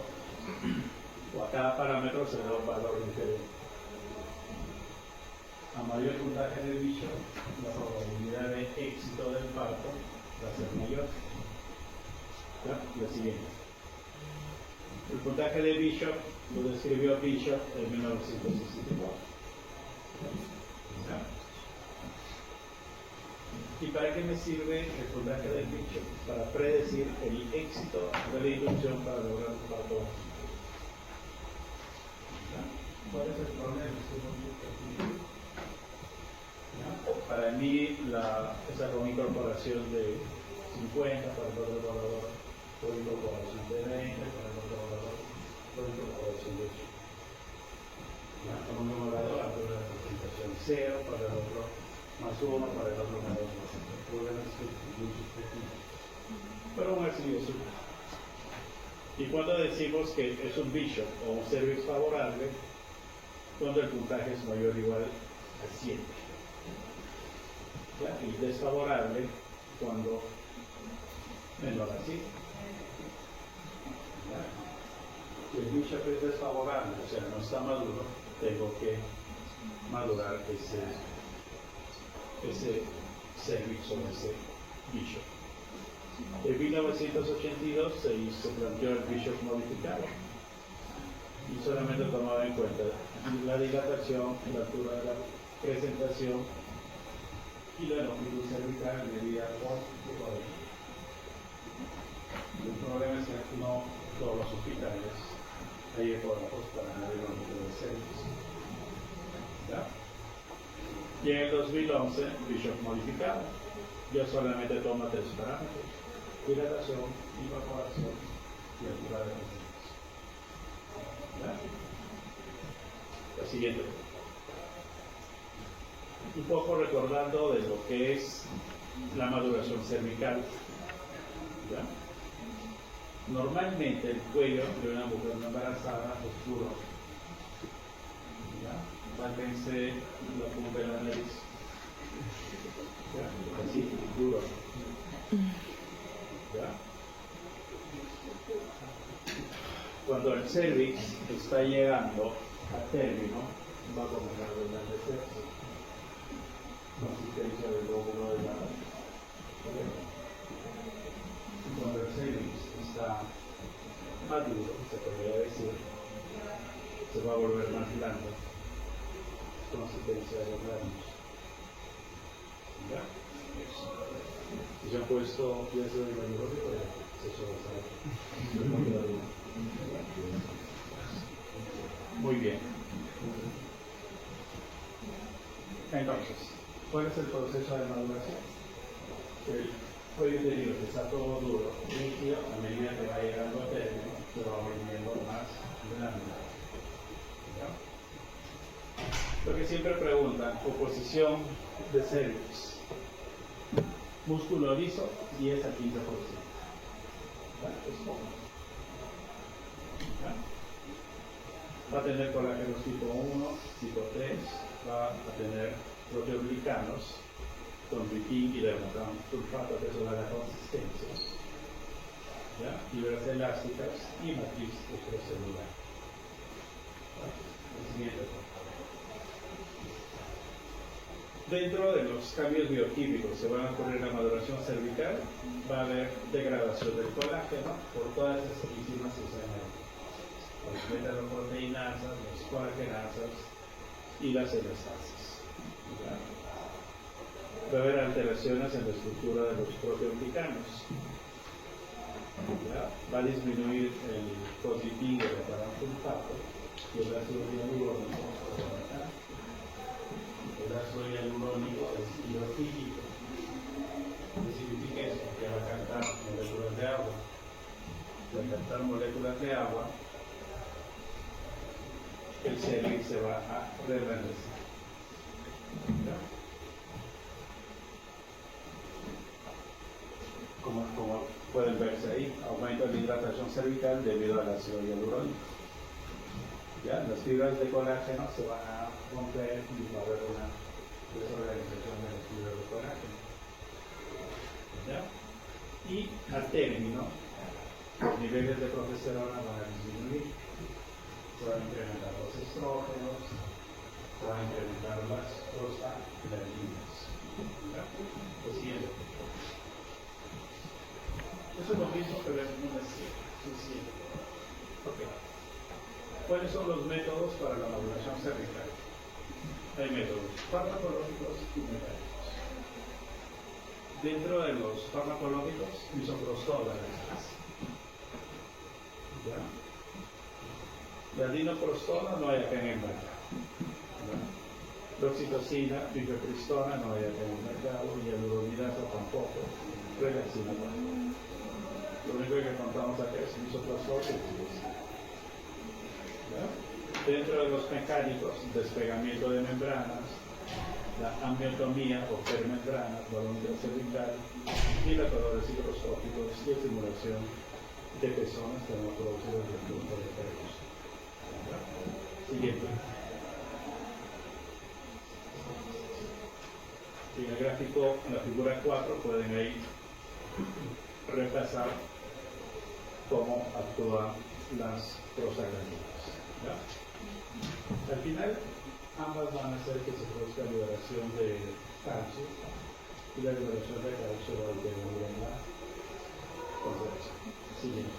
S1: o a cada parámetro se le da un valor diferente. A mayor puntaje de Bishop, la probabilidad de éxito del parto va a ser mayor. ¿Ya? La siguiente. El puntaje de Bishop lo describió Bishop en 1964. ¿Ya? ¿Y para qué me sirve el puntaje del bicho? Para predecir el éxito de la inducción para lograr un parto. ¿Cuál es el problema? Para mí, esa con incorporación de 50 para el otro evaluador, por incorporación de 20 para el otro evaluador, por incorporación de 8. Con un numerador, altura de representación 0 para el otro, más 1 para el otro menos 2. El problema es que es muy subjetivo. Pero aún así es un. Y cuando decimos que es un bishop o un cervix favorable, cuando el puntaje es mayor o igual a 7. Y desfavorable cuando menor a 7. Si el bishop es desfavorable, o sea, no está maduro, tengo que madurar ese cervix o ese bishop. En 1982 se planteó el bishop modificado y solamente tomaba en cuenta la dilatación, la altura de la presentación y la longitud cervical medida por poder. El problema es que no todos los hospitales hay ecógrafos para medir la longitud del cervix. Y en el 2011, bishop modificado, ya solamente toma 3 parámetros: dilatación, evaporación y altura de la cervix. La siguiente. Un poco recordando de lo que es la maduración cervical. ¿Ya? Normalmente el cuello de una mujer no embarazada es duro. Pálpense la punta de la nariz. ¿Ya? Así, duro. ¿Ya? Cuando el cervix está llegando a término, va a comenzar a engrandecerse. Consistencia del lóbulo de la. Cuando el cervix está maduro, se podría decir, se va a volver más blando. Consistencia de los labios. ¿Ya? Si se han puesto piezas de glucósico, se sobresale. Muy bien. Entonces, ¿cuál es el proceso de maduración? El cuello uterino que está todo duro, líquido, a medida que va llegando a término, se va volviendo más blando. Lo que siempre preguntan, oposición de cervix. Músculo liso, 10 al 15%. Es poco. Va a tener colágenos tipo 1, tipo 3, va a tener proteoglicanos con riquín y dermatón sulfato, que eso da la consistencia. Fibras elásticas y matriz extracelular. El siguiente, por favor. Dentro de los cambios bioquímicos que van a ocurrir en la maduración cervical, va a haber degradación del colágeno por todas esas enzimas que se llaman las metaloproteinasas, las coagenasas y las elastasis. Va a haber alteraciones en la estructura de los proteoglicanos. Va a disminuir el coslitín de sulfato y el ácido hialurónico. El ácido hialurónico es hidrofílico. ¿Qué significa eso? Que va a captar moléculas de agua. Al captar moléculas de agua, el cervix se va a reblandecer. Como pueden verse ahí, aumenta la hidratación cervical debido al ácido hialurónico. Las fibras de colágeno se van a romper y va a haber una desorganización de las fibras de colágeno. Y al término, los niveles de progesterona van a disminuir. Se van a incrementar los estrógenos, se van a incrementar las prostaglandinas. Lo siguiente. Eso es lo mismo, pero es muy sencillo. Okay. ¿Cuáles son los métodos para la maduración cervical? Hay métodos farmacológicos y mecánicos. Dentro de los farmacológicos, misoprostol, ¿ya? La dinoprostona no hay acá en el mercado. ¿Ya? Oxitocina, mifepristona no hay acá en el mercado, y el hidromidazo tampoco. Relaxina tampoco. Lo único que contamos acá es misoprostol y oxitocina. ¿Ya? Dentro de los mecánicos, despegamiento de membranas, la amiotomía o permembranas, balón cervical, dilatadores higroscópicos y estimulación de pezones dermatológicos del punto de pelos. Siguiente. En el gráfico, en la figura 4, pueden ahí repasar cómo actúan las prostaglandinas. Al final, ambas van a hacer que se produzca liberación de calcio, y la liberación de calcio va a intervenir en la contracción. Siguiente.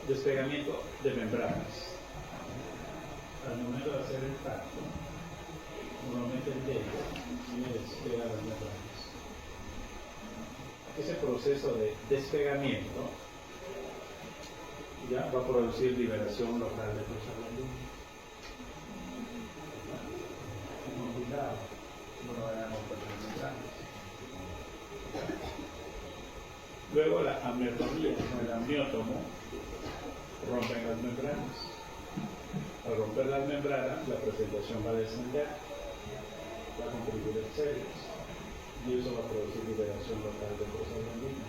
S1: Despegamiento de membranas. Al momento de hacer el parto, normalmente el dedo me despega las membranas. Ese proceso de despegamiento ya va a producir liberación local de prostaglandina. Cuidado, no vayamos a perder membranas. Luego la amiotomía, el amniótomo rompen las membranas. Al romper las membranas, la presentación va a descender, va a contribuir en células, y eso va a producir liberación local de prostaglandina.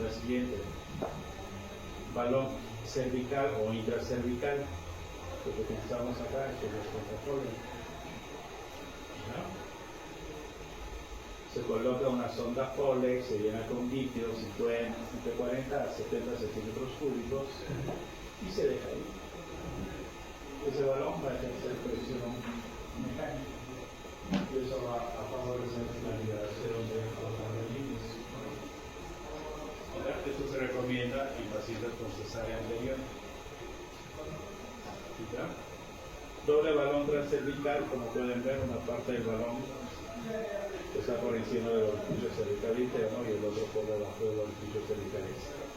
S1: La siguiente, balón cervical o intracervical, lo que pensamos acá es que es contrapolen. Se coloca una sonda Foley, se llena con líquido, entre 40 a 70 centímetros cúbicos, y se deja ahí. Ese balón va a ejercer presión mecánica, y eso va a favorecer la liberación de prostaglandinas. Esto se recomienda en pacientes con cesárea anterior. ¿Ya? Doble balón transcervical, como pueden ver, una parte del balón está por encima del orificio cervical interno y el otro por debajo del orificio cervical externo.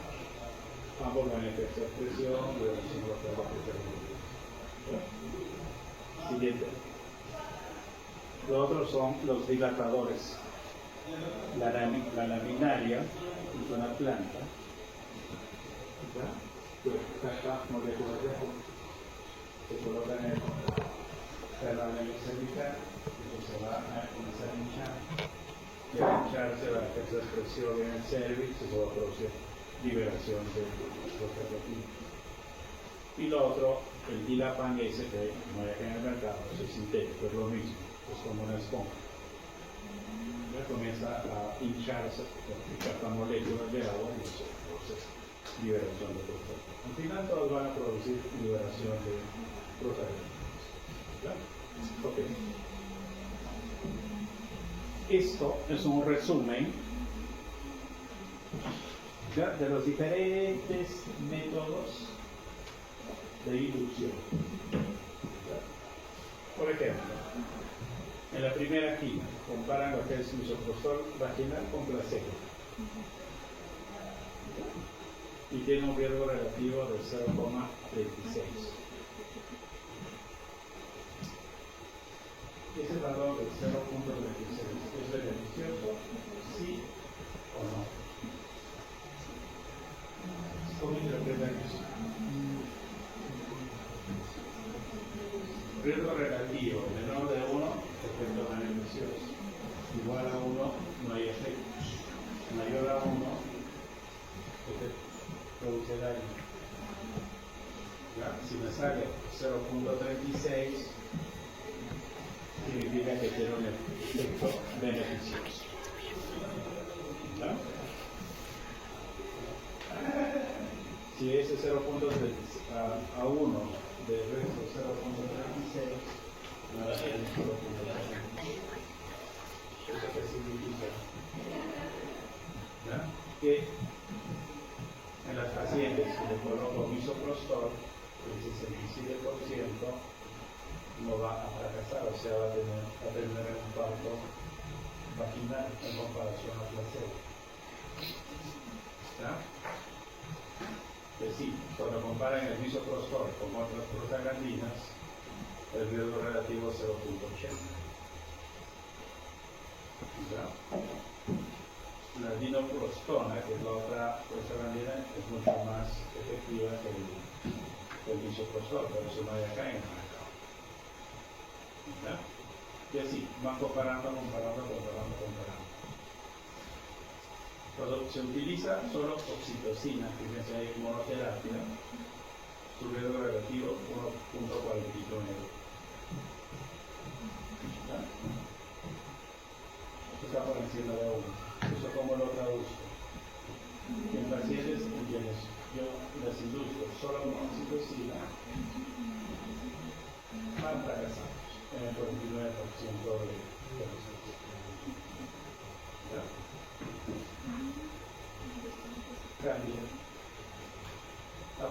S1: Ambos van a ejercer presión y relación local de prostaglandina. Siguiente. Los otros son los dilatadores. La laminaria es una planta. Esta molécula de agua se coloca en el canal cervical y se va a comenzar a hinchar. Y al hincharse va a ejercer presión en el cervix y se va a producir liberación de prostaglandina. Y lo otro, el Dilapan ese que no hay acá en el mercado, es sintético, es lo mismo, es como una esponja. Ya comienza a hincharse, esta moléculas de agua y eso produce liberación de prostaglandina. Al final todos van a producir liberación de prostaglandina. ¿Ya? Ok. Esto es un resumen, ¿ya?, de los diferentes métodos de inducción. Por ejemplo, en la primera fila comparan lo que es misoprostol vaginal con placebo y tiene un riesgo relativo de 0,36. Ese valor de 0,36 es beneficioso, sí o no. ¿Cómo interpretan eso? Riesgo relativo menor de 1, efectos beneficiosos. Igual a 1, no hay efectos. Mayor a 1, produce daño. ¿Ya? Si me sale 0,36, significa que tiene un efecto beneficioso. ¿Ya? Si ese 0,36 a 1 de resto 0,36, nada tiene 0,36. ¿Eso qué significa? ¿Ya? Que en las pacientes que le coloco misoprostol, el 67% no va a fracasar, o sea, va a tener un parto vaginal en comparación a placebo. ¿Ya? Que sí, cuando comparan el misoprostol con otras prostaglandinas, el riesgo relativo es 0.80. ¿Ya? La dinoprostona, que es la otra prostaglandina, es mucho más efectiva que el misoprostol, pero eso no hay acá en el mercado. ¿Ya? Y así, van comparando. Cuando se utiliza solo oxitocina, fíjense ahí monoterapia, su riesgo relativo 1.49. ¿Ya? Esto está por encima de 1. ¿Eso cómo lo traduzco? En pacientes en quienes yo les induzco solo con oxitocina, van fracasados en el 49% de los casos. ¿Ya? Cambia.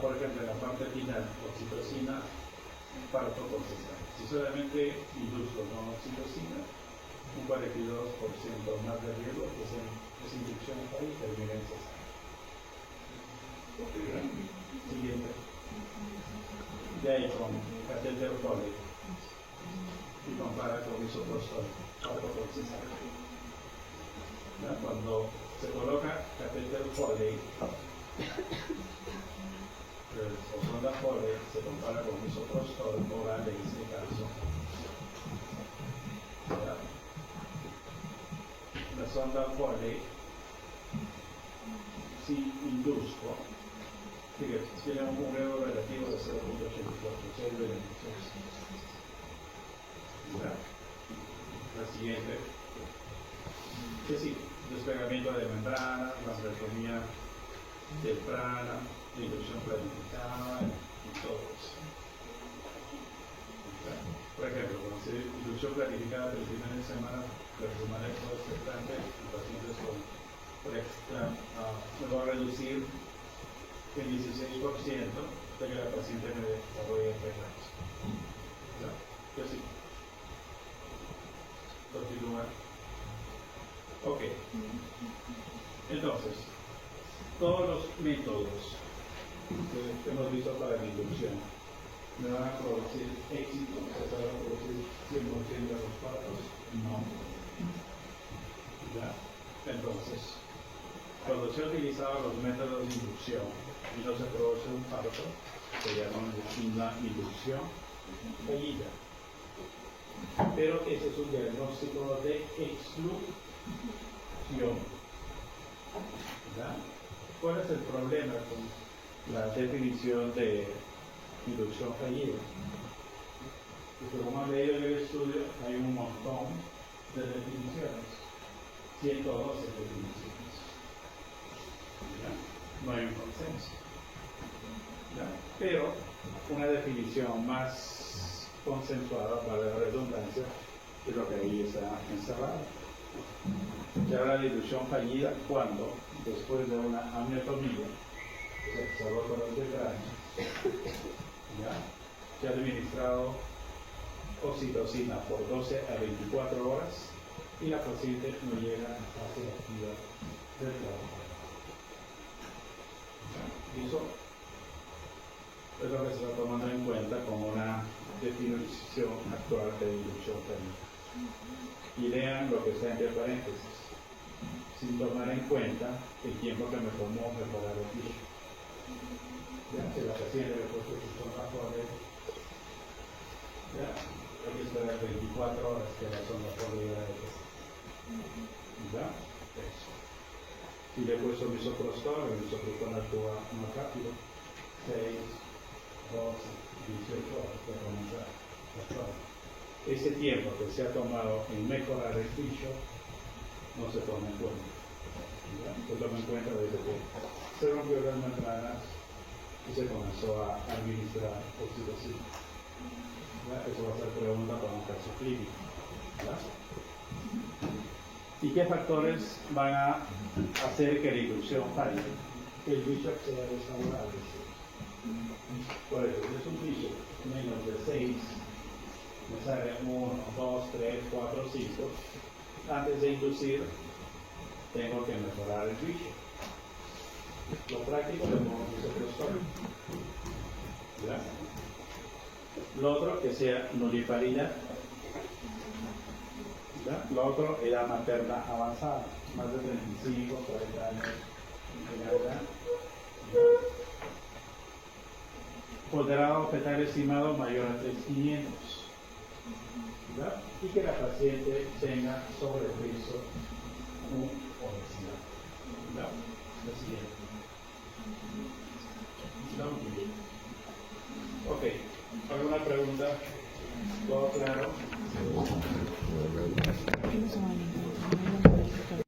S1: Por ejemplo, en la parte final, oxitocina, parto con cesárea. Si solamente induzco con oxitocina, un 42% más de riesgo que es inducción y termina en cesárea. Siguiente. De ahí con catéter Foley y compara con misoprostol, parto con cesárea. ¿Ya? Cuando se coloca catéter Foley o sonda Foley, se compara con misoprostol oral en este caso. ¿Ya? La sonda Foley, si induzco, fíjate, tiene un riesgo relativo de 0.84, es el beneficio. ¿Ya? La siguiente, que sí, despegamiento de membrana, mastectomía temprana, inducción planificada y todo eso. ¿Ya? Por ejemplo, cuando se inducción planificada de primera semana, personal expectante, el paciente me va a reducir el 16% de que la paciente me desarrolle retraso. ¿Ya? Que sí. Continúa. Ok. Entonces, todos los métodos que hemos visto para la inducción me van a producir éxito, se van a producir 100% de los partos. No. ¿Ya? Entonces, cuando se utilizaban los métodos de inducción y no se produce un parto, se llama una inducción fallida. Pero ese es un diagnóstico de exclusión. ¿Ya? ¿Cuál es el problema con la definición de inducción fallida? Porque como han leído en el estudio, hay un montón de definiciones, 112 definiciones. ¿Ya? No hay un consenso. ¿Ya? Pero una definición más consensuada para la redundancia es lo que ahí está encerrado. Se habla de inducción fallida cuando, después de una amniotomía, se rota los cráneo, se ha administrado oxitocina por 12 a 24 horas y la paciente no llega a fase activa del trabajo. Y eso es lo que se está tomando en cuenta como una definición actual de inducción fallida. Y lean lo que está entre paréntesis, sin tomar en cuenta el tiempo que me tomó mejorar el bicho. Ya, si la paciente le puso sus sondafoles, ya, hay que esperar 24 horas que la sondafole llega de peso. ¿Ya? Eso. Si le he puesto misoprostol, el misoprostol actúa más rápido, 6, 12, 18 horas para comenzar la prueba. Ese tiempo que se ha tomado en mejorar el bicho no se toma en cuenta. ¿Ya? Se toma en cuenta desde que se rompió las membranas y se comenzó a administrar oxitocina. Eso va a ser pregunta para un caso clínico. ¿Ya? ¿Y qué factores van a hacer que la inducción falle? Que el bicho sea desfavorable. Por eso, si es un bicho menos de 6, me sale 1, 2, 3, 4, 5, antes de inducir, tengo que mejorar el juicio. Lo práctico de modo microscópico. ¿Verdad? Lo otro que sea nulliparidad. ¿Verdad? Lo otro, edad materna avanzada, más de 35, 40 años de edad. Poderado fetal estimado mayor a 3.500. ¿Verdad? Y que la paciente tenga sobrepeso u obesidad. ¿Verdad? Lo siguiente. ¿Verdad? Ok. ¿Alguna pregunta?